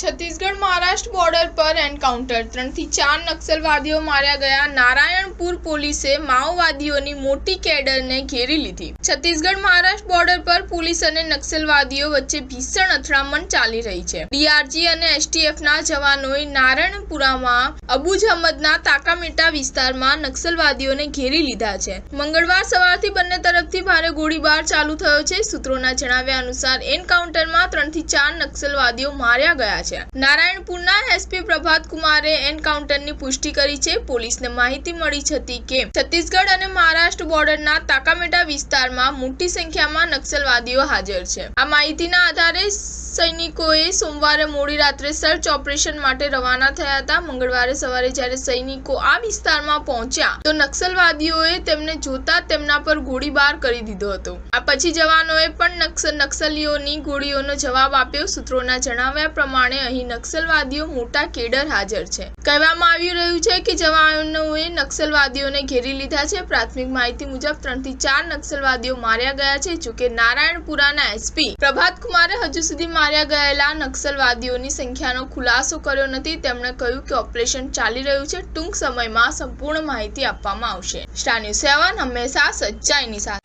Chhattisgarh Maharashtra border पर encounter 3 થી 4 નક્સલવાદીઓ માર્યા ગયા। નારાયણપુર પોલીસે માઓવાદીઓની મોટી કેડરને ઘેરી લીધી। છત્તીસગઢ મહારાષ્ટ્ર બોર્ડર પર પોલીસ અને નક્સલવાદીઓ વચ્ચે ભીષણ અથડામણ ચાલી રહી છે। ડીઆરજી અને એસટીએફના જવાનોએ નારાયણપુરામાં અબુજ અહમદના તાકામેટા વિસ્તારમાં નક્સલવાદીઓને ઘેરી લીધા છે। મંગળવાર સવારથી બંને તરફથી ભારે ગોળીબાર ચાલુ થયો છે। સૂત્રોના જણાવ્યા અનુસાર એનકાઉન્ટરમાં 3 થી 4 નક્સલવાદીઓ માર્યા ગયા છે। નારાયણપુરના એસપી પ્રભાત કુમારે એનકાઉન્ટરની પુષ્ટિ કરી છે। પોલીસને માહિતી મળી હતી કે છત્તીસગઢ અને મહારાષ્ટ્ર બોર્ડરના તાકામેટા વિસ્તારમાં મોટી સંખ્યામાં નક્સલવાદીઓ હાજર છે। આ માહિતીના આધારે સૈનિકોએ સોમવારે મોડી રાત્રે સર્ચ ઓપરેશન માટે રવાના થયા હતા। મંગળવારે સવારે જ્યારે સૈનિકો આ વિસ્તારમાં પહોંચ્યા તો નક્સલવાદીઓએ તેમને જોતા તેમના પર ગોળીબાર કરી દીધો હતો। આ પછી જવાનોએ પણ નક્સલીઓની ગોળીઓનો જવાબ આપ્યો। સૂત્રોના જણાવ્યા પ્રમાણે અહીં નક્સલવાદીઓ મોટા કેડર હાજર છે। કહેવામાં આવી રહ્યું છે કે જવાનોએ નક્સલવાદીઓને ઘેરી લીધા છે। પ્રાથમિક માહિતી મુજબ 3 થી 4 નક્સલવાદીઓ માર્યા ગયા છે। જોકે નારાયણપુરાના એસપી પ્રભાત કુમારે હજુ સુધી માર્યા ગયેલા નક્સલવાદીઓની સંખ્યાનો ખુલાસો કર્યો નથી। તેમણે કહ્યું કે ઓપરેશન ચાલી રહ્યું છે। ટૂંક સમયમાં સંપૂર્ણ માહિતી આપવામાં આવશે। સ્ટાર ન્યૂઝ 7 હંમેશા સચ્ચાઈની સાથે।